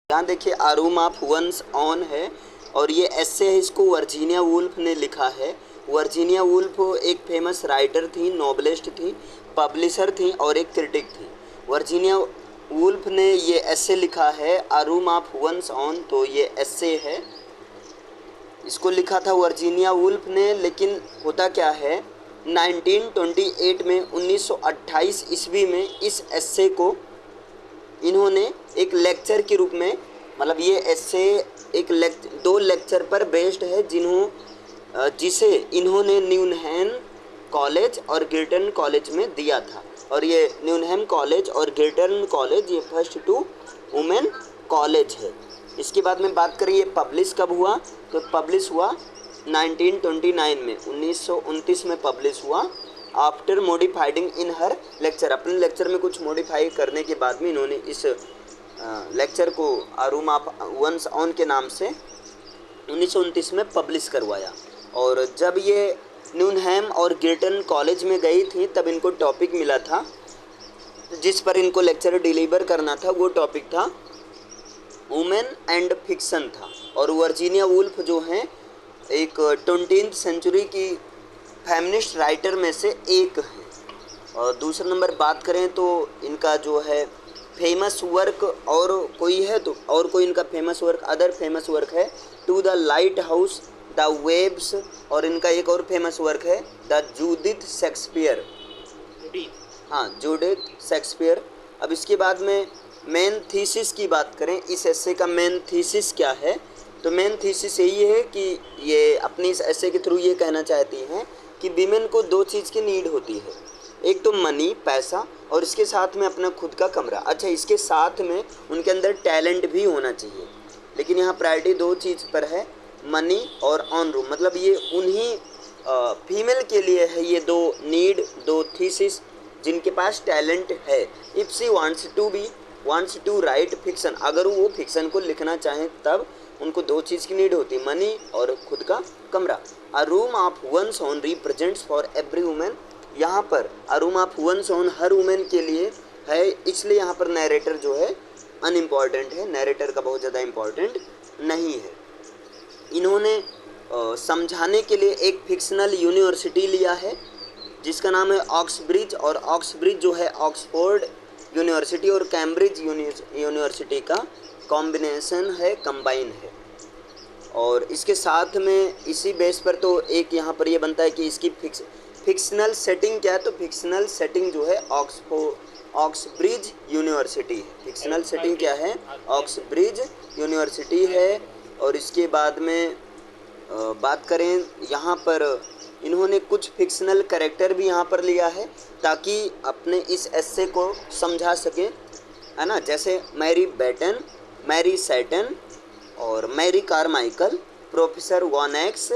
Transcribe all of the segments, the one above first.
यहाँ देखिए a room of one's own है और ये ऐसे है, इसको वर्जीनिया वुल्फ ने लिखा है। वर्जीनिया वुल्फ एक फेमस राइटर थी, नॉवेलिस्ट थी, पब्लिशर थी और एक क्रिटिक थी। वर्जीनिया वुल्फ ने ये ऐसे लिखा है a room of one's own, तो ये ऐसे है, इसको लिखा था वर्जीनिया वुल्फ ने। लेकिन होता क्या है, 1928 में 1928 ईस्वी में इस एस्से को इन्होंने एक लेक्चर के रूप में, मतलब ये एस्से एक दो लेक्चर पर बेस्ड है जिसे इन्होंने न्यूनहैम कॉलेज और गिल्टन कॉलेज में दिया था। और ये न्यूनहैम कॉलेज और गिल्टन कॉलेज ये फर्स्ट टू वुमेन कॉलेज है। इसके बाद में बात करें ये पब्लिश कब हुआ, तो पब्लिश हुआ 1929 में, 1929 में पब्लिश हुआ। आफ्टर मॉडिफाइडिंग इन हर लेक्चर, अपने लेक्चर में कुछ मॉडिफाई करने के बाद में इन्होंने इस लेक्चर को a room of one's own के नाम से 1929 में पब्लिश करवाया। और जब ये न्यूनहैम और गिल्टन कॉलेज में गई थी तब इनको टॉपिक मिला था जिस पर इनको लेक्चर डिलीवर करना था, वो टॉपिक था वुमेन एंड फिक्शन था। और वर्जीनिया वुल्फ जो हैं एक 20th सेंचुरी की फेमिनिस्ट राइटर में से एक है। और दूसरा नंबर बात करें तो इनका जो है फेमस वर्क और कोई है, तो और कोई इनका famous work, other famous work है to the lighthouse, the waves, और इनका एक और फेमस वर्क है द जूडिथ शेक्सपियर। हाँ, जूडिथ शेक्सपियर। अब इसके बाद में मेन थीसिस की बात करें, इस एस्से का मेन थीसिस क्या है, तो मेन थीसिस यही है कि ये अपनी इस एस्से के थ्रू ये कहना चाहती हैं कि वीमेन को दो चीज़ की नीड होती है, एक तो मनी, पैसा, और इसके साथ में अपना खुद का कमरा। अच्छा, इसके साथ में उनके अंदर टैलेंट भी होना चाहिए, लेकिन यहाँ प्रायोरिटी दो चीज़ पर है, मनी और ऑन रूम। मतलब ये उन्हीं फीमेल के लिए है ये दो नीड, दो थीसिस जिनके पास टैलेंट है। If she wants to write fiction, अगर वो फिक्शन को लिखना चाहें तब उनको दो चीज़ की नीड होती है, मनी और खुद का कमरा। A room of one's own represents for every women, यहाँ पर a room of one's own हर वुमेन के लिए है, इसलिए यहाँ पर नैरेटर जो है अनइम्पॉर्टेंट है, नैरेटर का बहुत ज़्यादा इम्पॉर्टेंट नहीं है। इन्होंने समझाने के लिए एक फिक्शनल यूनिवर्सिटी लिया है जिसका नाम है ऑक्सब्रिज, और ऑक्सब्रिज जो है ऑक्सफोर्ड यूनिवर्सिटी और कैम्ब्रिज यूनिवर्सिटी का कॉम्बिनेशन है, कंबाइन है। और इसके साथ में इसी बेस पर तो एक यहाँ पर ये बनता है कि इसकी फिक्शनल सेटिंग क्या है, तो फिक्शनल सेटिंग जो है ऑक्सब्रिज यूनिवर्सिटी है। फिक्शनल सेटिंग क्या है, ऑक्सब्रिज यूनिवर्सिटी है। और इसके बाद में बात करें यहाँ पर इन्होंने कुछ फिक्शनल कैरेक्टर भी यहाँ पर लिया है ताकि अपने इस एस्से को समझा सकें, है ना, जैसे मैरी बैटन, मैरी सैटन और मैरी कारमाइकल, प्रोफेसर वॉनेक्स,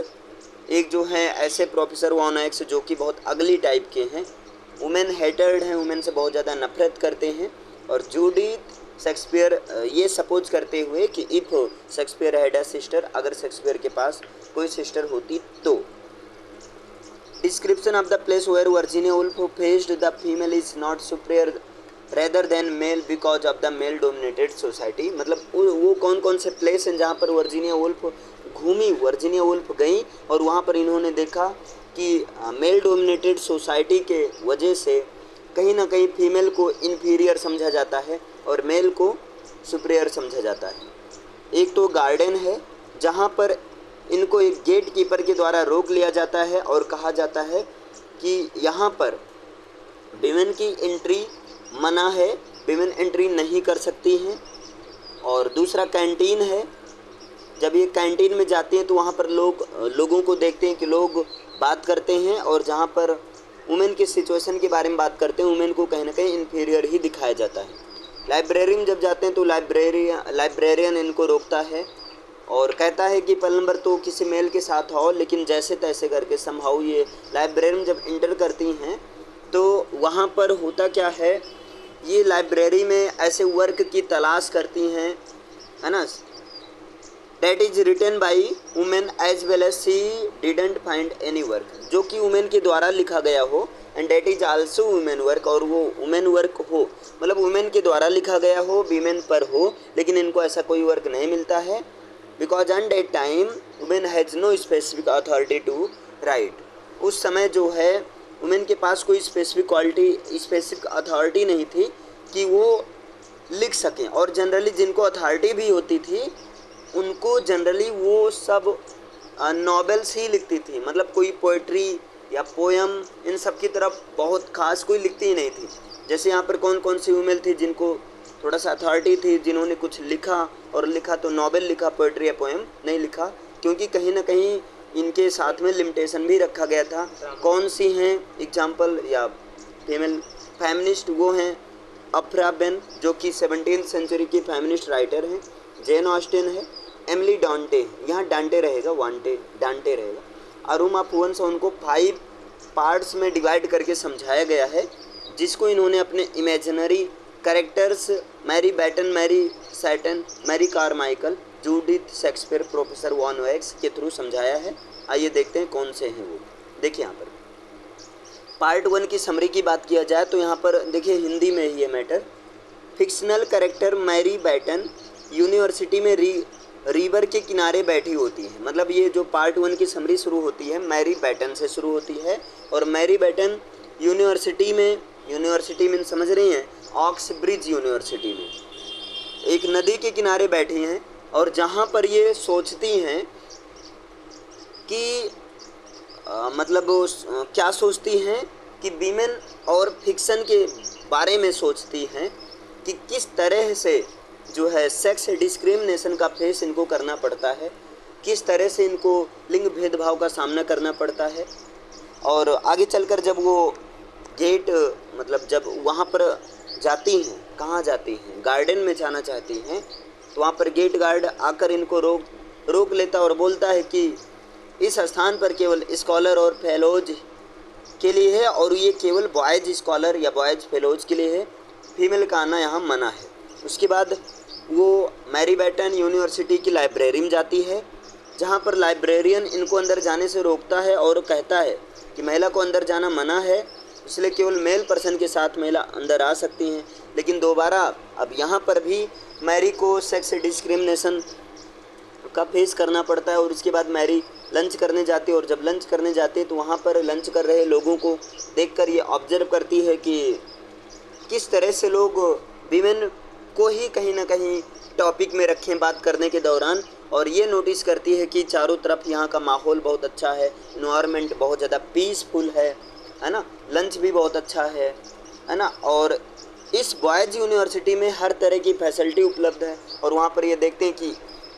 एक जो है ऐसे प्रोफेसर वॉनेक्स जो कि बहुत अगली टाइप के हैं, वुमेन हेटेड हैं, वुमेन से बहुत ज़्यादा नफरत करते हैं। और जूडिथ शेक्सपियर, ये सपोज करते हुए कि if Shakespeare had a sister, अगर शेक्सपियर के पास कोई सिस्टर होती तो। Description of the place where Virginia Woolf faced the female is not superior rather than male because of the male dominated society. मतलब वो कौन कौन से प्लेस हैं जहाँ पर वर्जीनिया वुल्फ घूमी, वर्जीनिया वुल्फ गई और वहाँ पर इन्होंने देखा कि मेल डोमिनेटेड सोसाइटी के वजह से कहीं ना कहीं फीमेल को इन्फीरियर समझा जाता है और मेल को सुपीरियर समझा जाता है। एक तो गार्डन है जहाँ पर इनको एक गेट कीपर के द्वारा रोक लिया जाता है और कहा जाता है कि यहाँ पर विमेन की एंट्री मना है, विमेन एंट्री नहीं कर सकती हैं। और दूसरा कैंटीन है, जब ये कैंटीन में जाती हैं तो वहाँ पर लोगों को देखते हैं कि लोग बात करते हैं और जहाँ पर वुमेन के सिचुएशन के बारे में बात करते हैं वुमेन को कहीं ना कहीं इन्फीरियर ही दिखाया जाता है। लाइब्रेरी में जब जाते हैं तो लाइब्रेरियन इनको रोकता है और कहता है कि पहले नंबर तो किसी मेल के साथ आओ, लेकिन जैसे तैसे करके समहाउ ये लाइब्रेरी में जब इंटर करती हैं तो वहाँ पर होता क्या है, ये लाइब्रेरी में ऐसे वर्क की तलाश करती हैं, है ना, that is written by women as well as she didn't find any work, जो कि वुमेन के द्वारा लिखा गया हो, and that is also women work, और वो वुमेन वर्क हो, मतलब वुमेन के द्वारा लिखा गया हो, वीमेन पर हो, लेकिन इनको ऐसा कोई वर्क नहीं मिलता है, because on that time women has no specific authority to write. उस समय जो है वुमेन के पास कोई स्पेसिफिक अथॉरिटी नहीं थी कि वो लिख सकें, और जनरली जिनको अथॉरिटी भी होती थी उनको जनरली वो सब नॉवेल्स ही लिखती थी, मतलब कोई पोइट्री या पोयम इन सब की तरफ बहुत खास कोई लिखती ही नहीं थी। जैसे यहाँ पर कौन कौन सी वुमेन थी जिनको थोड़ा सा अथॉरिटी थी, जिन्होंने कुछ लिखा, और लिखा तो नॉवेल लिखा, पोइट्री या पोएम नहीं लिखा, क्योंकि कहीं ना कहीं इनके साथ में लिमिटेशन भी रखा गया था। कौन सी हैं एग्जाम्पल या फीमेल फेमिनिस्ट, वो हैं अफ्रा बेन, जो कि 17th सेंचुरी की फेमिनिस्ट राइटर हैं, जेन ऑस्टिन है, एमिली डांटे, यहाँ डांटे रहेगा, डांटे रहेगा, अरुमा फुअन्स, उनको 5 पार्ट्स में डिवाइड करके समझाया गया है, जिसको इन्होंने अपने imaginary characters Mary Beton, Mary Seton, Mary Carmichael, Judith Shakespeare, professor von X के थ्रू समझाया है। आइए देखते हैं कौन से हैं वो। देखिए यहाँ पर पार्ट 1 की समरी की बात किया जाए तो यहाँ पर देखिए हिंदी में ही ये matter. Fictional character Mary Beton university में रिवर के किनारे बैठी होती है, मतलब ये जो पार्ट 1 की समरी शुरू होती है मैरी बैटन से शुरू होती है, और मैरी बैटन यूनिवर्सिटी में समझ रही हैं, ऑक्सब्रिज यूनिवर्सिटी में एक नदी के किनारे बैठी हैं, और जहाँ पर ये सोचती हैं कि मतलब क्या सोचती हैं कि वीमेन और फिक्शन के बारे में सोचती हैं कि किस तरह से जो है सेक्स डिस्क्रिमिनेशन का फेस इनको करना पड़ता है, किस तरह से इनको लिंग भेदभाव का सामना करना पड़ता है। और आगे चलकर जब वो गेट मतलब जब वहाँ पर जाती हैं, कहाँ जाती हैं, गार्डन में जाना चाहती हैं, तो वहाँ पर गेट गार्ड आकर इनको रोक लेता और बोलता है कि इस स्थान पर केवल स्कॉलर और फेलोज के लिए है, और ये केवल बॉयज़ स्कॉलर या बॉयज़ फेलोज के लिए है, फीमेल का आना यहाँ मना है। उसके बाद वो मैरी बैटन यूनिवर्सिटी की लाइब्रेरी में जाती है, जहाँ पर लाइब्रेरियन इनको अंदर जाने से रोकता है और कहता है कि महिला को अंदर जाना मना है, इसलिए केवल मेल पर्सन के साथ महिला अंदर आ सकती हैं। लेकिन दोबारा अब यहाँ पर भी मैरी को सेक्स डिस्क्रिमिनेशन का फेस करना पड़ता है, और उसके बाद मैरी लंच करने जाती है, और जब लंच करने जाती है तो वहाँ पर लंच कर रहे लोगों को देखकर ये ऑब्जर्व करती है कि किस तरह से लोग वीमेन को ही कहीं ना कहीं टॉपिक में रखें बात करने के दौरान, और ये नोटिस करती है कि चारों तरफ यहाँ का माहौल बहुत अच्छा है, इन्वायरमेंट बहुत ज़्यादा पीसफुल है ना, लंच भी बहुत अच्छा है ना, और इस बॉयज़ यूनिवर्सिटी में हर तरह की फैसिलिटी उपलब्ध है। और वहाँ पर ये देखते हैं कि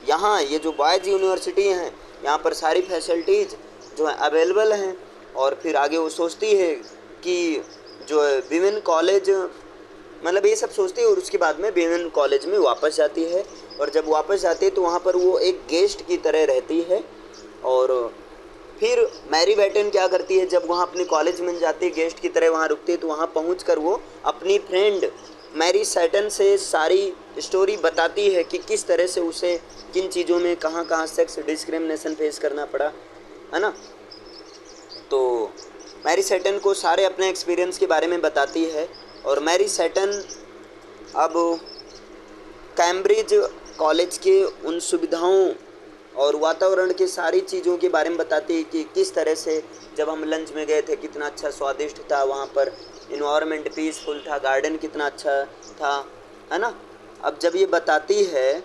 यहाँ ये जो बॉयज़ यूनिवर्सिटी हैं यहाँ पर सारी फैसिलिटीज़ जो है अवेलेबल हैं। और फिर आगे वो सोचती है कि जो है वीमेन कॉलेज, मतलब ये सब सोचती है, और उसके बाद में वीमेन कॉलेज में वापस जाती है, और जब वापस जाती है तो वहाँ पर वो एक गेस्ट की तरह रहती है। और फिर मैरी बैटन क्या करती है, जब वहाँ अपने कॉलेज में जाती है गेस्ट की तरह वहाँ रुकती है, तो वहाँ पहुँचकर वो अपनी फ्रेंड मैरी सैटन से सारी स्टोरी बताती है कि किस तरह से उसे किन चीज़ों में कहाँ कहाँ सेक्स डिस्क्रिमिनेशन फेस करना पड़ा, है ना। तो मैरी सैटन को सारे अपने एक्सपीरियंस के बारे में बताती है, और मैरी सैटन अब कैम्ब्रिज कॉलेज के उन सुविधाओं और वातावरण के सारी चीज़ों के बारे में बताती है कि किस तरह से जब हम लंच में गए थे कितना अच्छा स्वादिष्ट था, वहाँ पर इन्वायरमेंट पीसफुल था, गार्डन कितना अच्छा था, है ना। अब जब ये बताती है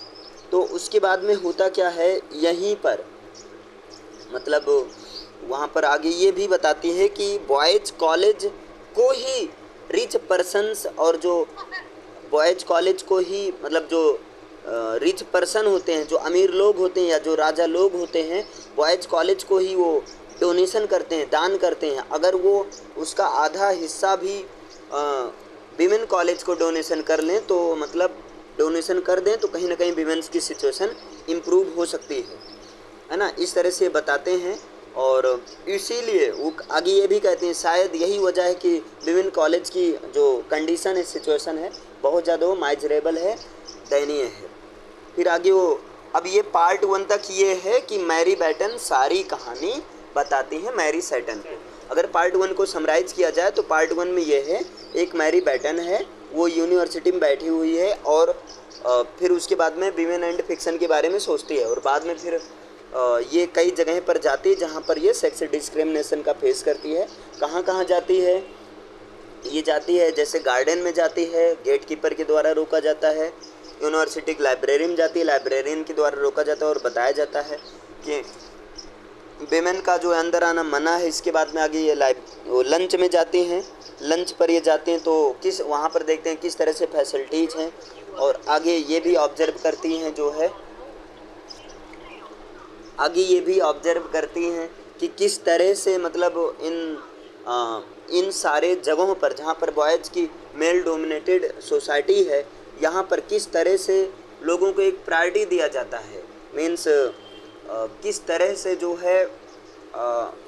तो उसके बाद में होता क्या है, यहीं पर मतलब वहाँ पर आगे ये भी बताती है कि बॉयज़ कॉलेज को ही रिच पर्सन्स, और जो बॉयज़ कॉलेज को ही मतलब जो रिच पर्सन होते हैं, जो अमीर लोग होते हैं या जो राजा लोग होते हैं, बॉयज़ कॉलेज को ही वो डोनेशन करते हैं, दान करते हैं। अगर वो उसका आधा हिस्सा भी विमेन कॉलेज को डोनेशन कर लें, तो मतलब डोनेशन कर दें, तो कहीं ना कहीं विमेंस की सिचुएशन इम्प्रूव हो सकती है ना। इस तरह से बताते हैं, और इसीलिए वो आगे ये भी कहते हैं शायद यही वजह है कि विमेन कॉलेज की जो कंडीशन है, सिचुएशन है, बहुत ज़्यादा वो माइजरेबल है, दयनीय है। फिर आगे वो अब ये पार्ट 1 तक ये है कि मैरी बैटन सारी कहानी बताती है मैरी सेटन को। अगर पार्ट 1 को समराइज किया जाए तो पार्ट 1 में ये है, एक मैरी बैटन है, वो यूनिवर्सिटी में बैठी हुई है और फिर उसके बाद में विमेन एंड फिक्शन के बारे में सोचती है और बाद में फिर ये कई जगह पर जाती है जहाँ पर ये सेक्स डिस्क्रिमिनेशन का फेस करती है। कहाँ कहाँ जाती है? ये जाती है जैसे गार्डन में जाती है, गेट कीपर के द्वारा रोका जाता है। यूनिवर्सिटी की लाइब्रेरी में जाती है, लाइब्रेरियन के द्वारा रोका जाता है और बताया जाता है कि विमेन का जो अंदर आना मना है। इसके बाद में आगे ये लंच में जाती हैं, लंच पर ये जाते हैं तो किस वहाँ पर देखते हैं किस तरह से फैसिलिटीज़ हैं और आगे ये भी ऑब्जर्व करती हैं जो है, आगे ये भी ऑब्जर्व करती हैं कि किस तरह से मतलब इन सारे जगहों पर जहाँ पर बॉयज़ की मेल डोमिनेटेड सोसाइटी है, यहाँ पर किस तरह से लोगों को एक प्रायोरिटी दिया जाता है। मीन्स किस तरह से जो है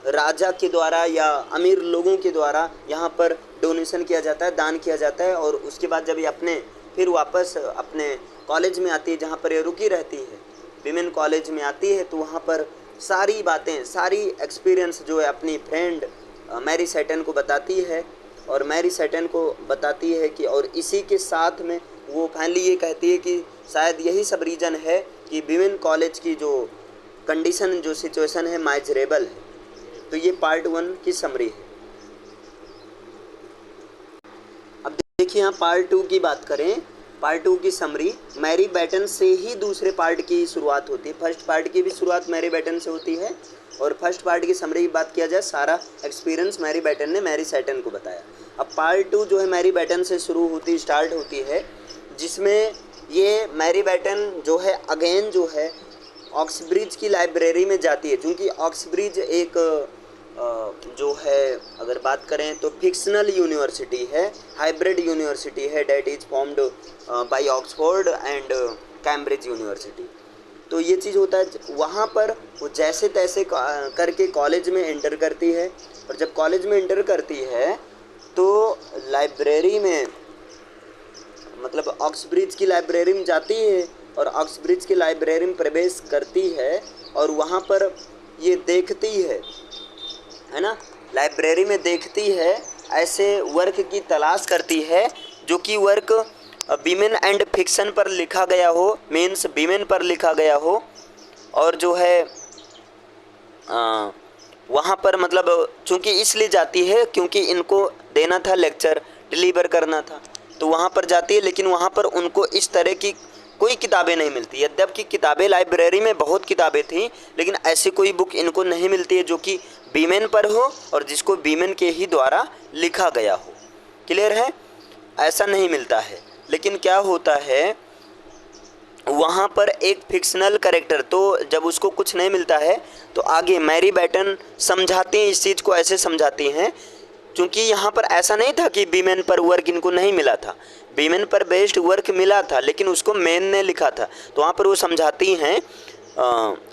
राजा के द्वारा या अमीर लोगों के द्वारा यहाँ पर डोनेशन किया जाता है, दान किया जाता है और उसके बाद जब ये अपने फिर वापस अपने कॉलेज में आती है जहाँ पर ये रुकी रहती है, विमेन कॉलेज में आती है, तो वहाँ पर सारी बातें, सारी एक्सपीरियंस जो है अपनी फ्रेंड मैरी सेटन को बताती है और मैरी सेटन को बताती है कि और इसी के साथ में वो फाइनली ये कहती है कि शायद यही सब रीज़न है कि विमेन कॉलेज की जो कंडीशन, जो सिचुएशन है माइजरेबल है। तो ये पार्ट 1 की समरी है। अब देखिए यहाँ पार्ट 2 की बात करें, पार्ट 2 की समरी मैरी बैटन से ही दूसरे पार्ट की शुरुआत होती है। फर्स्ट पार्ट की भी शुरुआत मैरी बैटन से होती है और फर्स्ट पार्ट की समरी की बात किया जाए, सारा एक्सपीरियंस मैरी बैटन ने मैरी सेटन को बताया। अब पार्ट 2 जो है मैरी बैटन से स्टार्ट होती है, जिसमें ये मैरी बैटन जो है अगेन जो है ऑक्सब्रिज की लाइब्रेरी में जाती है, क्योंकि ऑक्सब्रिज एक जो है अगर बात करें तो फिक्शनल यूनिवर्सिटी है, हाइब्रिड यूनिवर्सिटी है, that is formed by Oxford and Cambridge university. तो ये चीज़ होता है, वहाँ पर वो जैसे तैसे करके कॉलेज में एंटर करती है और जब कॉलेज में एंटर करती है तो लाइब्रेरी में मतलब ऑक्सब्रिज की लाइब्रेरी में जाती है और ऑक्सब्रिज की लाइब्रेरी में प्रवेश करती है और वहाँ पर ये देखती है ना, लाइब्रेरी में देखती है, ऐसे वर्क की तलाश करती है जो कि वर्क विमेन एंड फिक्शन पर लिखा गया हो, मीन्स विमेन पर लिखा गया हो और जो है वहाँ पर मतलब चूँकि इसलिए जाती है क्योंकि इनको देना था लेक्चर, डिलीवर करना था, तो वहाँ पर जाती है। लेकिन वहाँ पर उनको इस तरह की कोई किताबें नहीं मिलती। यद्यपि किताबें लाइब्रेरी में बहुत किताबें थीं, लेकिन ऐसी कोई बुक इनको नहीं मिलती है जो कि वीमेन पर हो और जिसको वीमेन के ही द्वारा लिखा गया हो। क्लियर है? ऐसा नहीं मिलता है। लेकिन क्या होता है, वहाँ पर एक फिक्शनल कैरेक्टर, तो जब उसको कुछ नहीं मिलता है तो आगे मैरी बैटन समझाती हैं, इस चीज़ को ऐसे समझाती हैं क्योंकि यहाँ पर ऐसा नहीं था कि वीमेन पर वर्क इनको नहीं मिला था, वीमेन पर बेस्ड वर्क मिला था लेकिन उसको मेन ने लिखा था। तो वहाँ पर वो समझाती हैं,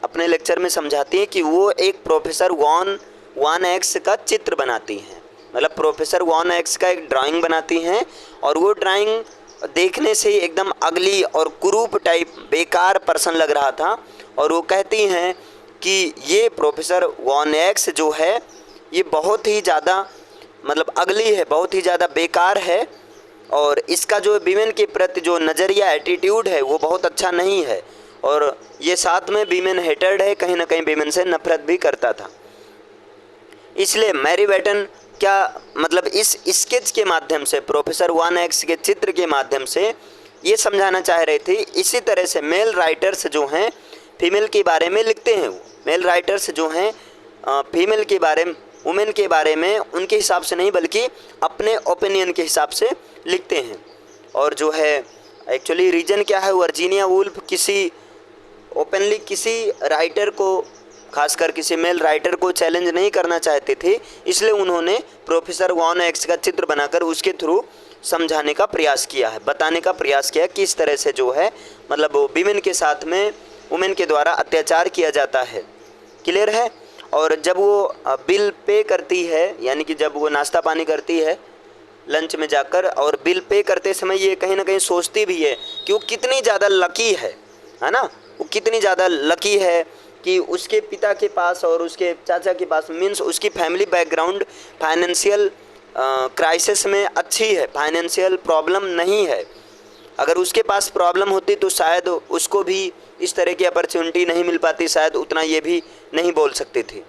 अपने लेक्चर में समझाती हैं कि वो एक प्रोफेसर वॉन एक्स का चित्र बनाती हैं, मतलब प्रोफेसर वॉन एक्स का एक ड्राइंग बनाती हैं और वो ड्राइंग देखने से ही एकदम अगली और कुरूप टाइप बेकार पर्सन लग रहा था और वो कहती हैं कि ये प्रोफेसर वॉन एक्स जो है ये बहुत ही ज़्यादा मतलब अगली है, बहुत ही ज़्यादा बेकार है और इसका जो वीमेन के प्रति जो नज़रिया एटीट्यूड है वो बहुत अच्छा नहीं है और ये साथ में वीमेन हेटेड है, कहीं ना कहीं वीमेन से नफरत भी करता था। इसलिए मैरी बैटन क्या मतलब इस स्केच के माध्यम से, प्रोफेसर वॉन एक्स के चित्र के माध्यम से ये समझाना चाह रही थी। इसी तरह से मेल राइटर्स जो हैं फीमेल के बारे में लिखते हैं, वो मेल राइटर्स जो हैं फीमेल के बारे में, वुमेन के बारे में उनके हिसाब से नहीं बल्कि अपने ओपिनियन के हिसाब से लिखते हैं। और जो है एक्चुअली रीज़न क्या है, वर्जीनिया वुल्फ किसी ओपनली किसी राइटर को, खासकर किसी मेल राइटर को चैलेंज नहीं करना चाहते थे, इसलिए उन्होंने प्रोफेसर वॉन एक्स का चित्र बनाकर उसके थ्रू समझाने का प्रयास किया है, बताने का प्रयास किया किस तरह से जो है मतलब वीमेन के साथ में वुमेन के द्वारा अत्याचार किया जाता है। क्लियर है? और जब वो बिल पे करती है, यानी कि जब वो नाश्ता पानी करती है लंच में जाकर और बिल पे करते समय ये कहीं ना कहीं सोचती भी है कि वो कितनी ज़्यादा लकी है है ना। वो कितनी ज़्यादा लकी है कि उसके पिता के पास और उसके चाचा के पास, मीन्स उसकी फैमिली बैकग्राउंड फाइनेंशियल क्राइसिस में अच्छी है, फाइनेंशियल प्रॉब्लम नहीं है। अगर उसके पास प्रॉब्लम होती तो शायद उसको भी इस तरह की अपॉर्चुनिटी नहीं मिल पाती, शायद उतना ये भी नहीं बोल सकते थे,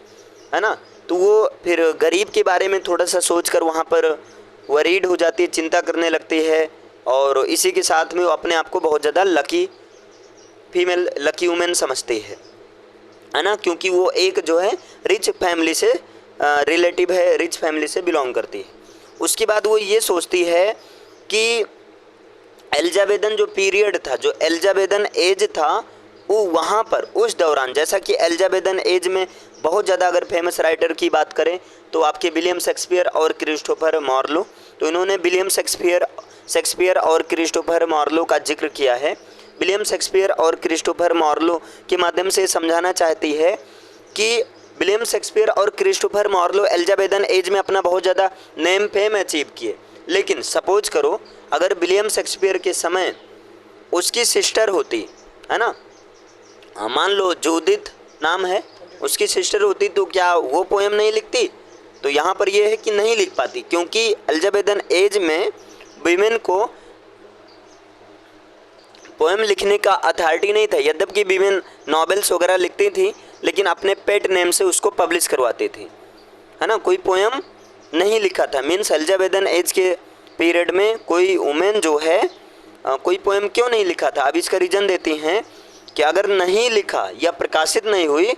है ना। तो वो फिर गरीब के बारे में थोड़ा सा सोचकर वहाँ पर वरीड हो जाती है, चिंता करने लगती है, और इसी के साथ में वो अपने आप को बहुत ज़्यादा लकी फीमेल, लकी वुमेन समझती है ना, क्योंकि वो एक जो है रिच फैमिली से रिलेटिव है, रिच फैमिली से बिलोंग करती है। उसके बाद वो ये सोचती है कि एलिजाबेथन जो पीरियड था, जो एलिजाबेथन एज था, वो वहाँ पर उस दौरान, जैसा कि एलिजाबेथन एज में बहुत ज़्यादा अगर फेमस राइटर की बात करें तो आपके विलियम शेक्सपियर और क्रिस्टोफर मार्लो, तो इन्होंने विलियम शेक्सपियर और क्रिस्टोफर मार्लो का जिक्र किया है। विलियम शेक्सपियर और क्रिस्टोफर मार्लो के माध्यम से समझाना चाहती है कि विलियम शेक्सपियर और क्रिस्टोफर मार्लो एलिजाबेथन एज में अपना बहुत ज़्यादा नेम फेम अचीव किए, लेकिन सपोज करो अगर विलियम शेक्सपियर के समय उसकी सिस्टर होती, है ना, मान लो जूडिथ नाम है, उसकी सिस्टर होती, तो क्या वो पोएम नहीं लिखती? तो यहाँ पर ये है कि नहीं लिख पाती, क्योंकि एलिजाबेथन एज में वीमेन को पोएम लिखने का अथॉरिटी नहीं था। यद्यपि वीमेन नॉवेल्स वगैरह लिखती थी, लेकिन अपने पेट नेम से उसको पब्लिश करवाती थी, है ना। कोई पोएम नहीं लिखा था, मीन्स एलिजाबेथन एज के पीरियड में कोई वुमेन जो है कोई पोएम क्यों नहीं लिखा था। अब इसका रीज़न देती हैं कि अगर नहीं लिखा या प्रकाशित नहीं हुई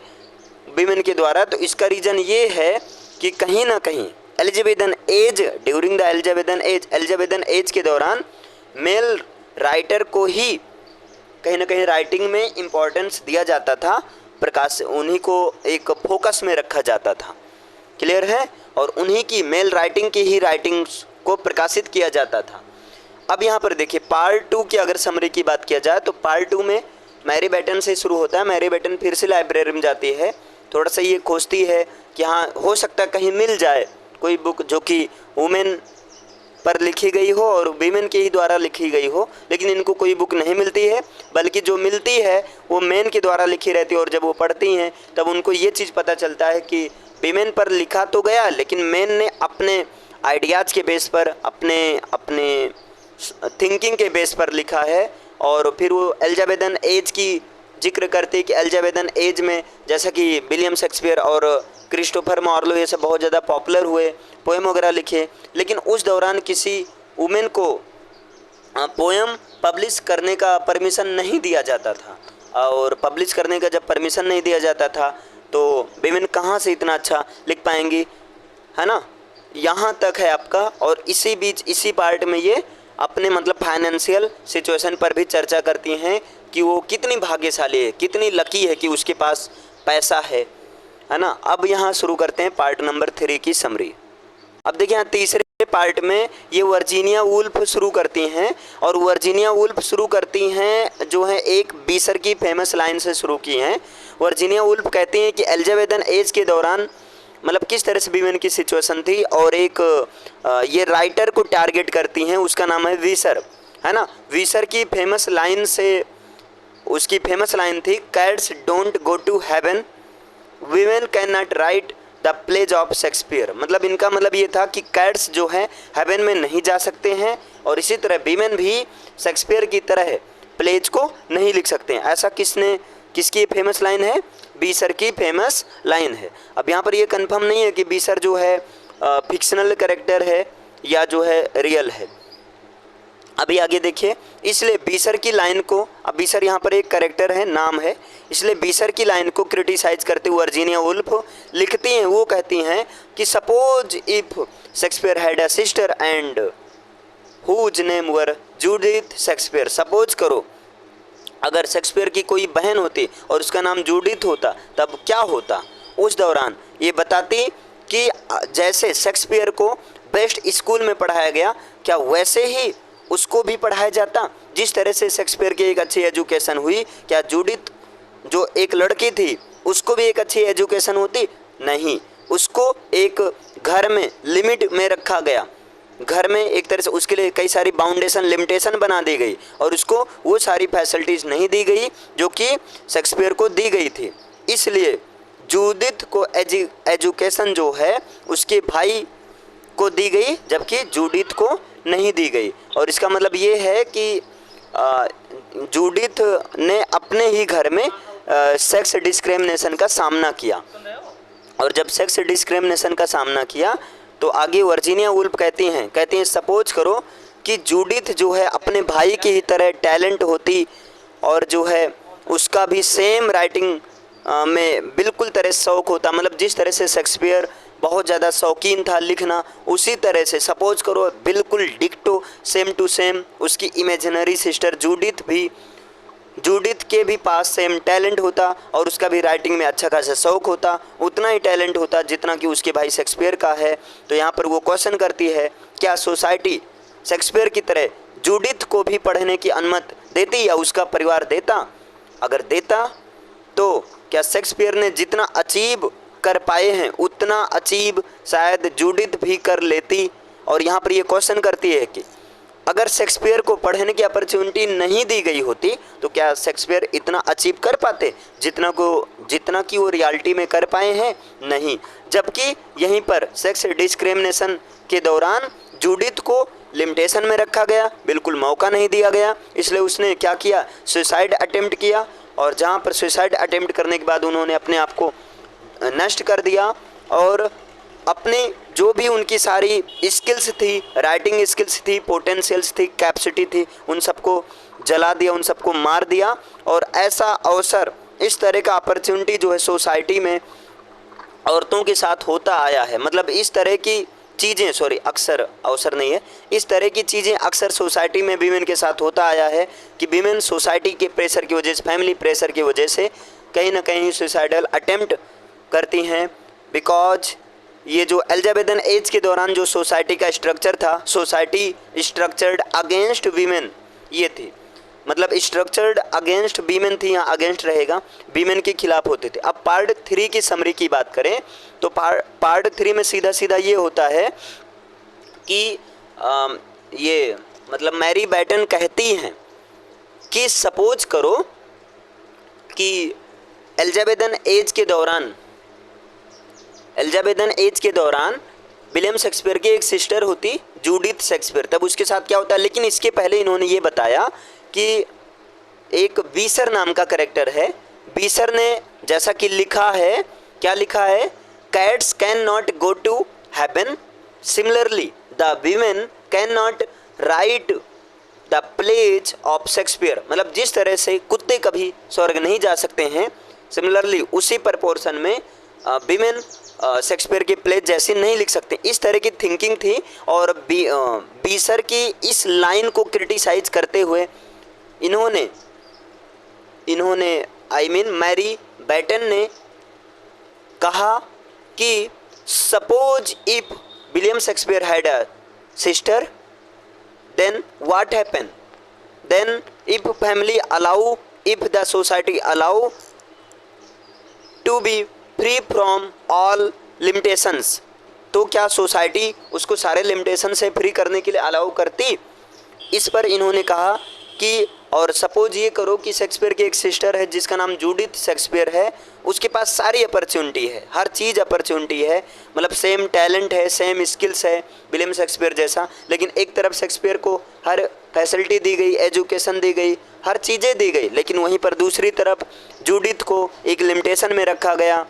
वीमेन के द्वारा, तो इसका रीज़न ये है कि कहीं ना कहीं Elizabethan age, during the Elizabethan age के दौरान मेल राइटर को ही कहीं ना कहीं राइटिंग में इम्पोर्टेंस दिया जाता था, उन्हीं को एक फोकस में रखा जाता था, क्लियर है, और उन्हीं की मेल राइटिंग की ही राइटिंग्स को प्रकाशित किया जाता था। अब यहाँ पर देखिए पार्ट 2 की अगर समरी की बात किया जाए तो पार्ट 2 में मैरी बेटन से शुरू होता है। मैरी बेटन फिर से लाइब्रेरी में जाती है, थोड़ा सा ये खोजती है कि हाँ हो सकता है कहीं मिल जाए कोई बुक जो कि वुमेन पर लिखी गई हो और वीमेन के ही द्वारा लिखी गई हो, लेकिन इनको कोई बुक नहीं मिलती है, बल्कि जो मिलती है वो मेन के द्वारा लिखी रहती है। और जब वो पढ़ती हैं तब उनको ये चीज़ पता चलता है कि वीमेन पर लिखा तो गया, लेकिन मेन ने अपने आइडियाज़ के बेस पर, अपने थिंकिंग के बेस पर लिखा है। और फिर वो एलिजाबेथन एज की जिक्र करते हैं कि एलिजाबेथन एज में जैसा कि विलियम शेक्सपियर और क्रिस्टोफर मार्लो ये सब बहुत ज़्यादा पॉपुलर हुए, पोएम वगैरह लिखे, लेकिन उस दौरान किसी वुमेन को पोएम पब्लिश करने का परमिशन नहीं दिया जाता था। और पब्लिश करने का जब परमिशन नहीं दिया जाता था तो वीमेन कहाँ से इतना अच्छा लिख पाएंगी, है ना। यहाँ तक है आपका। और इसी बीच इसी पार्ट में ये अपने मतलब फाइनेंशियल सिचुएशन पर भी चर्चा करती हैं कि वो कितनी भाग्यशाली है, कितनी लकी है कि उसके पास पैसा है ना। अब यहाँ शुरू करते हैं पार्ट नंबर 3 की समरी। अब देखिए यहाँ तीसरे पार्ट में ये वर्जीनिया वुल्फ शुरू करती हैं, और वर्जीनिया वुल्फ शुरू करती हैं जो है एक बीसर की फेमस लाइन से शुरू की हैं। वर्जीनिया वुल्फ कहती हैं कि एलिजाबेथन एज के दौरान मतलब किस तरह से वीमेन की सिचुएशन थी, और एक ये राइटर को टारगेट करती हैं, उसका नाम है वीसर, है ना। वीसर की फेमस लाइन से, उसकी फेमस लाइन थी cats don't go to heaven, women can not write the plays of Shakespeare. मतलब इनका मतलब ये था कि कैट्स जो है हेवन में नहीं जा सकते हैं, और इसी तरह वीमेन भी शेक्सपियर की तरह प्लेज को नहीं लिख सकते हैं। ऐसा किसकी फेमस लाइन है? बीसर की फेमस लाइन है। अब यहाँ पर ये कंफर्म नहीं है कि बीसर जो है फिक्शनल कैरेक्टर है या जो है रियल है। अभी आगे देखिए, इसलिए बीसर की लाइन को, अब बीसर यहाँ पर एक कैरेक्टर है, नाम है, इसलिए बीसर की लाइन को क्रिटिसाइज करते हुए वर्जीनिया वुल्फ लिखती हैं, वो कहती हैं कि suppose if Shakespeare had a sister and whose name were Judith Shakespeare. Suppose करो अगर शेक्सपियर की कोई बहन होती और उसका नाम जूडिथ होता, तब क्या होता। उस दौरान ये बताती कि जैसे शेक्सपियर को बेस्ट स्कूल में पढ़ाया गया, क्या वैसे ही उसको भी पढ़ाया जाता। जिस तरह से शेक्सपियर की एक अच्छी एजुकेशन हुई, क्या जूडिथ जो एक लड़की थी उसको भी एक अच्छी एजुकेशन होती? नहीं, उसको एक घर में लिमिट में रखा गया, घर में एक तरह से उसके लिए कई सारी बाउंडेशन लिमिटेशन बना दी गई और उसको वो सारी फैसिलिटीज़ नहीं दी गई जो कि शेक्सपियर को दी गई थी। इसलिए जूडिथ को एजुकेशन जो है उसके भाई को दी गई जबकि जूडिथ को नहीं दी गई। और इसका मतलब ये है कि जूडिथ ने अपने ही घर में सेक्स डिस्क्रिमिनेशन का सामना किया, और जब सेक्स डिस्क्रिमिनेशन का सामना किया तो आगे वर्जीनिया वुल्फ कहती हैं सपोज करो कि जूडिथ जो है अपने भाई की ही तरह टैलेंट होती और जो है उसका भी सेम राइटिंग में बिल्कुल तरह शौक होता, मतलब जिस तरह से शेक्सपियर बहुत ज़्यादा शौकीन था लिखना, उसी तरह से सपोज करो बिल्कुल डिक्टो सेम टू सेम उसकी इमेजिनरी सिस्टर जूडिथ के भी पास सेम टैलेंट होता और उसका भी राइटिंग में अच्छा खासा शौक होता, उतना ही टैलेंट होता जितना कि उसके भाई शेक्सपियर का है। तो यहाँ पर वो क्वेश्चन करती है क्या सोसाइटी शेक्सपियर की तरह जूडिथ को भी पढ़ने की अनुमति देती या उसका परिवार देता? अगर देता तो क्या शेक्सपियर ने जितना अचीव कर पाए हैं उतना अचीव शायद जूडिथ भी कर लेती? और यहाँ पर ये क्वेश्चन करती है कि अगर शेक्सपियर को पढ़ने की अपॉर्चुनिटी नहीं दी गई होती तो क्या शेक्सपियर इतना अचीव कर पाते जितना कि वो रियलिटी में कर पाए हैं? नहीं। जबकि यहीं पर सेक्स डिस्क्रिमिनेशन के दौरान जूडिथ को लिमिटेशन में रखा गया, बिल्कुल मौका नहीं दिया गया, इसलिए उसने क्या किया, सुसाइड अटेम्प्ट किया। और जहाँ पर सुसाइड अटेम्प्ट करने के बाद उन्होंने अपने आप को नष्ट कर दिया और अपने जो भी उनकी सारी स्किल्स थी, राइटिंग स्किल्स थी, पोटेंशियल्स थी, कैपेसिटी थी, उन सबको जला दिया, उन सबको मार दिया। और ऐसा अवसर, इस तरह का अपॉर्चुनिटी जो है सोसाइटी में औरतों के साथ होता आया है, मतलब इस तरह की चीज़ें अक्सर अवसर नहीं है, इस तरह की चीज़ें अक्सर सोसाइटी में वीमेन के साथ होता आया है कि वीमेन सोसाइटी के प्रेशर की वजह से, फैमिली प्रेशर की वजह से कहीं ना कहीं सुसाइडल अटेम्प्ट करती हैं। बिकॉज ये जो एलिजाबेथन एज के दौरान जो सोसाइटी का स्ट्रक्चर था, सोसाइटी स्ट्रक्चर्ड अगेंस्ट वीमेन ये थी, मतलब स्ट्रक्चर्ड अगेंस्ट वीमेन थी, यहाँ अगेंस्ट रहेगा, वीमेन के खिलाफ होते थे। अब पार्ट 3 की समरी की बात करें तो पार्ट 3 में सीधा सीधा ये होता है कि ये मतलब मैरी बैटन कहती हैं कि सपोज करो कि एलिजाबेथन एज के दौरान विलियम शेक्सपियर की एक सिस्टर होती जूडिथ शेक्सपियर, तब उसके साथ क्या होता है। लेकिन इसके पहले इन्होंने ये बताया कि एक बीसर नाम का कैरेक्टर है, बीसर ने जैसा कि लिखा है, क्या लिखा है, cats can not go to heaven, similarly the women can not write the plays of Shakespeare, मतलब जिस तरह से कुत्ते कभी स्वर्ग नहीं जा सकते हैं, सिमिलरली उसी प्रपोर्शन में वीमेन शेक्सपियर के प्लेज जैसी नहीं लिख सकते, इस तरह की थिंकिंग थी। और बीसर की इस लाइन को क्रिटिसाइज करते हुए इन्होंने मैरी बैटन ने कहा कि suppose if William Shakespeare had a sister then what happen, then if family allow, if the society allow to be free from all limitations, तो क्या सोसाइटी उसको सारे लिमिटेशन से फ्री करने के लिए अलाउ करती? इस पर इन्होंने कहा कि और सपोज ये करो कि शेक्सपियर की एक सिस्टर है जिसका नाम जूडिथ शेक्सपियर है, उसके पास सारी अपॉर्चुनिटी है, हर चीज़ अपॉर्चुनिटी है, मतलब सेम टैलेंट है, सेम स्किल्स है विलियम शेक्सपियर जैसा, लेकिन एक तरफ शेक्सपियर को हर फैसिलिटी दी गई, एजुकेशन दी गई, हर चीज़ें दी गई, लेकिन वहीं पर दूसरी तरफ जूडिथ को एक लिमिटेशन में रखा गया,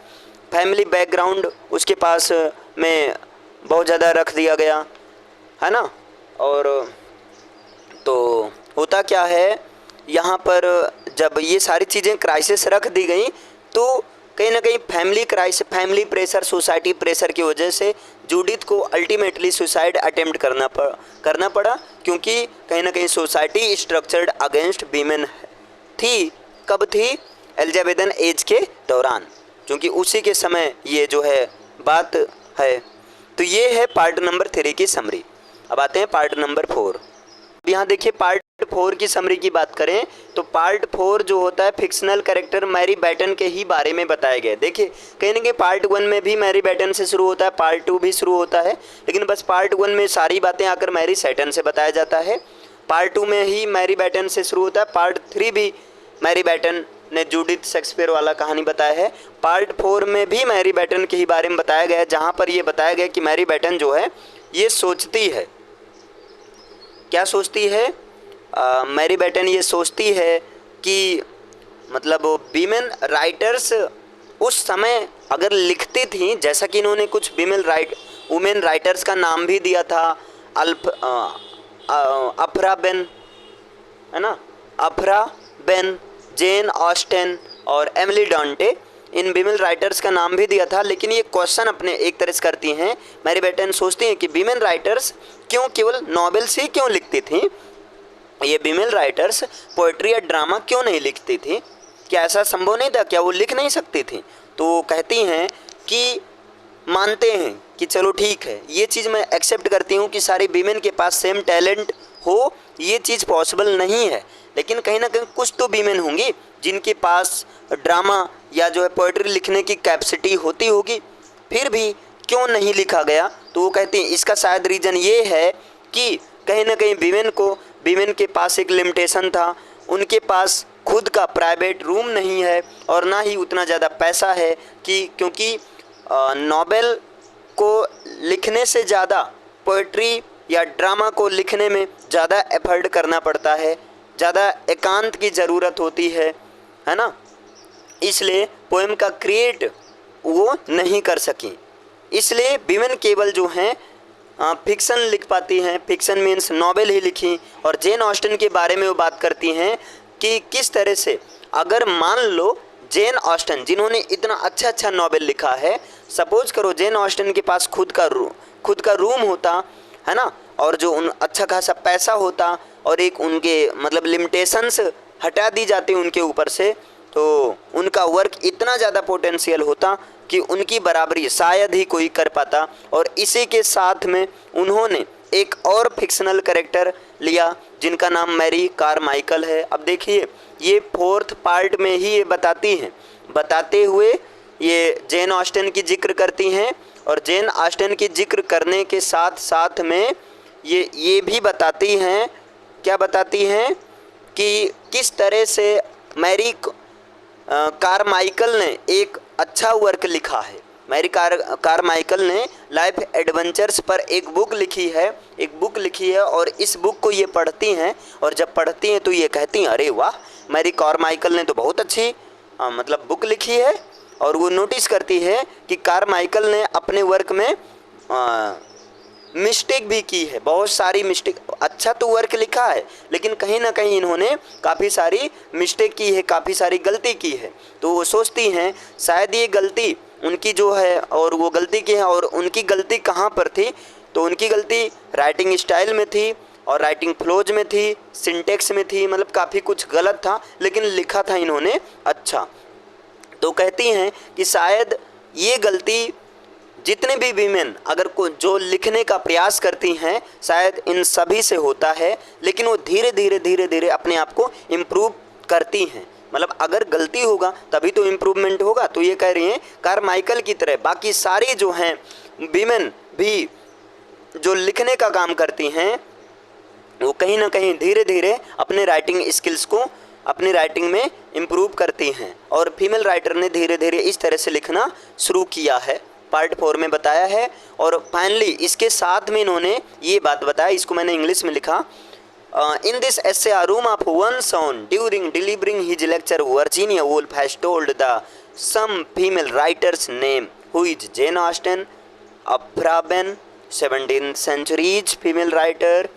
फैमिली बैकग्राउंड उसके पास में बहुत ज़्यादा रख दिया गया है ना। और तो होता क्या है, यहाँ पर जब ये सारी चीज़ें क्राइसिस रख दी गई तो कहीं ना कहीं family crisis, family pressure, society pressure की वजह से जूडिथ को अल्टीमेटली सुसाइड अटेम्प्ट करना पड़ा, क्योंकि कहीं ना कहीं सोसाइटी स्ट्रक्चर्ड अगेंस्ट वीमेन थी। कब थी? एलिजाबेथन एज के दौरान, क्योंकि उसी के समय ये जो है बात है। तो ये है पार्ट नंबर 3 की समरी। अब आते हैं पार्ट नंबर 4। अब यहाँ देखिए पार्ट 4 की समरी की बात करें तो पार्ट 4 जो होता है फिक्शनल कैरेक्टर मैरी बैटन के ही बारे में बताया गया। देखिए कहीं ना कहीं पार्ट 1 में भी मैरी बैटन से शुरू होता है, पार्ट 2 भी शुरू होता है, लेकिन बस पार्ट 1 में सारी बातें आकर मैरी सैटन से बताया जाता है। पार्ट 2 में ही मैरी बैटन से शुरू होता है। पार्ट 3 भी मैरी बैटन ने जूडिथ शेक्सपियर वाला कहानी बताया है। पार्ट 4 में भी मैरी बैटन के ही बारे में बताया गया है, जहाँ पर ये बताया गया कि मैरी बैटन जो है ये सोचती है, क्या सोचती है, मैरी बैटन ये सोचती है कि मतलब वीमेन राइटर्स उस समय अगर लिखती थी, जैसा कि इन्होंने कुछ वुमेन राइटर्स का नाम भी दिया था, अफ्रा बेन, है ना, अफ्रा बेन, जेन ऑस्टेन और एमिली डांटे, इन वीमेन राइटर्स का नाम भी दिया था। लेकिन ये क्वेश्चन अपने एक तरह से करती हैं, मैरी बैटन सोचती हैं कि वीमेन राइटर्स क्यों केवल नॉवेल्स ही क्यों लिखती थी, ये वीमेन राइटर्स पोएट्री या ड्रामा क्यों नहीं लिखती थी, क्या ऐसा संभव नहीं था, क्या वो लिख नहीं सकती थी। तो वो कहती हैं कि मानते हैं कि चलो ठीक है, ये चीज़ मैं एक्सेप्ट करती हूँ कि सारी वीमेन के पास सेम टैलेंट हो, ये चीज़ पॉसिबल नहीं है, लेकिन कहीं ना कहीं कुछ तो वीमेन होंगी जिनके पास ड्रामा या जो है पोएट्री लिखने की कैपेसिटी होती होगी, फिर भी क्यों नहीं लिखा गया। तो वो कहते हैं इसका शायद रीज़न ये है कि कहीं ना कहीं वीमेन के पास एक लिमिटेशन था, उनके पास खुद का प्राइवेट रूम नहीं है और ना ही उतना ज़्यादा पैसा है कि क्योंकि नॉवेल को लिखने से ज़्यादा पोएट्री या ड्रामा को लिखने में ज़्यादा एफर्ट करना पड़ता है, ज़्यादा एकांत की ज़रूरत होती है ना, इसलिए पोएम का क्रिएट वो नहीं कर सकी। इसलिए वीमेन केवल जो हैं फिक्सन लिख पाती हैं, फिक्सन मीन्स नॉवेल ही लिखी। और जेन ऑस्टन के बारे में वो बात करती हैं कि किस तरह से अगर मान लो जेन ऑस्टन जिन्होंने इतना अच्छा नॉवेल लिखा है, सपोज करो जेन ऑस्टन के पास खुद का रूम होता, है ना, और जो उन अच्छा खासा पैसा होता और एक उनके मतलब लिमिटेशंस हटा दी जाती उनके ऊपर से, तो उनका वर्क इतना ज़्यादा पोटेंशियल होता कि उनकी बराबरी शायद ही कोई कर पाता। और इसी के साथ में उन्होंने एक और फिक्शनल कैरेक्टर लिया जिनका नाम मैरी कारमाइकल है। अब देखिए ये 4th पार्ट में ही ये बताती हैं, बताते हुए ये जेन ऑस्टन की जिक्र करती हैं और जेन ऑस्टन की जिक्र करने के साथ साथ में ये भी बताती हैं, क्या बताती हैं कि किस तरह से मैरी कारमाइकल ने एक अच्छा वर्क लिखा है। मैरी कारमाइकल ने लाइफ एडवेंचर्स पर एक बुक लिखी है और इस बुक को ये पढ़ती हैं और जब पढ़ती हैं तो ये कहती हैं अरे वाह, मैरी कारमाइकल ने तो बहुत अच्छी मतलब बुक लिखी है। और वो नोटिस करती है कि कारमाइकल ने अपने वर्क में मिस्टेक भी की है, बहुत सारी मिस्टेक। अच्छा तो वर्क लिखा है लेकिन कहीं ना कहीं इन्होंने काफ़ी सारी मिस्टेक की है, काफ़ी सारी गलती की है। तो वो सोचती हैं शायद ये गलती उनकी जो है और वो गलती की है, और उनकी गलती कहाँ पर थी, तो उनकी गलती राइटिंग स्टाइल में थी और राइटिंग फ्लोज में थी, सिंटेक्स में थी, मतलब काफ़ी कुछ गलत था लेकिन लिखा था इन्होंने अच्छा। तो कहती हैं कि शायद ये गलती जितने भी वीमेन अगर जो लिखने का प्रयास करती हैं शायद इन सभी से होता है, लेकिन वो धीरे धीरे अपने आप को इम्प्रूव करती हैं। मतलब अगर गलती होगा तभी तो इम्प्रूवमेंट होगा। तो ये कह रही हैं कारमाइकल की तरह बाकी सारी जो हैं वीमेन भी जो लिखने का काम करती हैं वो कहीं ना कहीं धीरे धीरे अपने राइटिंग स्किल्स को अपनी राइटिंग में इम्प्रूव करती हैं। और फीमेल राइटर ने धीरे धीरे इस तरह से लिखना शुरू किया है, पार्ट 4 में बताया है। और फाइनली इसके साथ में इन्होंने ये बात बताया, इसको मैंने इंग्लिश में लिखा, in this essay a room of one son during delivering his lecture Virginia Woolf has told the some female writers name who is Jane Austen, Aphra Behn 17th century's female writer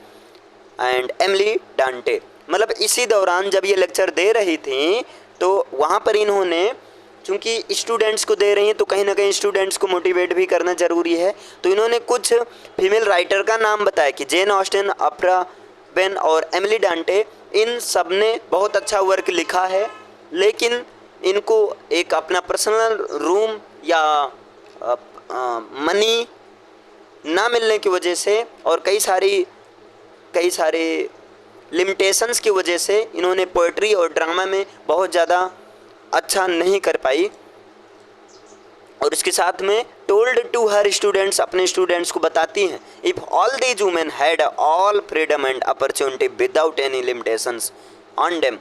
and Emily Dante. मतलब इसी दौरान जब ये lecture दे रही थी तो वहाँ पर इन्होंने, चूँकि स्टूडेंट्स को दे रही हैं तो कहीं ना कहीं स्टूडेंट्स को मोटिवेट भी करना ज़रूरी है, तो इन्होंने कुछ फीमेल राइटर का नाम बताया कि जेन ऑस्टन, अफ्रा बेन और एमिली डांटे, इन सब ने बहुत अच्छा वर्क लिखा है, लेकिन इनको एक अपना पर्सनल रूम या मनी ना मिलने की वजह से और कई सारे लिमिटेशंस की वजह से इन्होंने पोइट्री और ड्रामा में बहुत ज़्यादा अच्छा नहीं कर पाई। और इसके साथ में टोल्ड टू हर स्टूडेंट्स, अपने स्टूडेंट्स को बताती हैं, if all these women had all freedom and opportunity without any limitations on them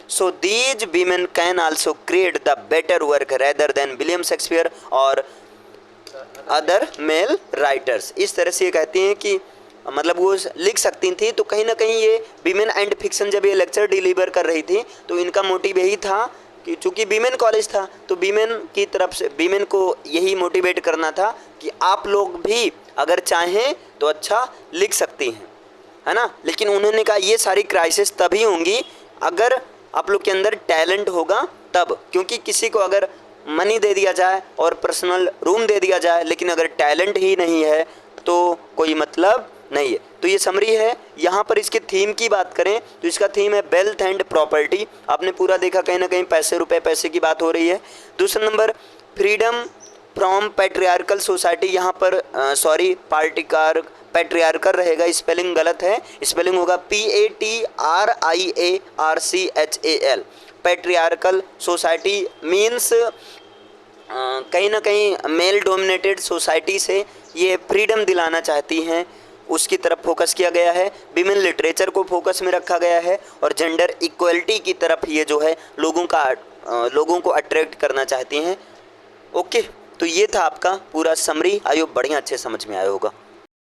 so these women can also create the better work rather than William Shakespeare और other mail writers. इस तरह से ये कहती हैं कि मतलब वो लिख सकती थी। तो कहीं ना कहीं ये वीमेन एंड फिक्शन जब ये लेक्चर डिलीवर कर रही थी तो इनका मोटिव यही था कि चूँकि वीमेन कॉलेज था तो वीमेन की तरफ से वीमेन को यही मोटिवेट करना था कि आप लोग भी अगर चाहें तो अच्छा लिख सकती हैं, है ना। लेकिन उन्होंने कहा ये सारी क्राइसिस तभी होंगी अगर आप लोग के अंदर टैलेंट होगा तब, क्योंकि किसी को अगर मनी दे दिया जाए और पर्सनल रूम दे दिया जाए लेकिन अगर टैलेंट ही नहीं है तो कोई मतलब नहीं है। तो ये समरी है। यहाँ पर इसके थीम की बात करें तो इसका थीम है वेल्थ एंड प्रॉपर्टी। आपने पूरा देखा कहीं ना कहीं पैसे रुपए पैसे की बात हो रही है। दूसरा number freedom from patriarchal society, यहाँ पर सॉरी पैट्रियार्कल रहेगा, स्पेलिंग गलत है, स्पेलिंग होगा PATRIARCHAL। पैट्रियार्कल सोसाइटी मीन्स कहीं ना कहीं मेल डोमिनेटेड सोसाइटी से ये फ्रीडम दिलाना चाहती हैं, उसकी तरफ फोकस किया गया है। विमेन लिटरेचर को फोकस में रखा गया है और जेंडर इक्वलिटी की तरफ ये जो है लोगों को अट्रैक्ट करना चाहती हैं। ओके, तो ये था आपका पूरा समरी। आई होप बढ़िया अच्छे समझ में आया होगा।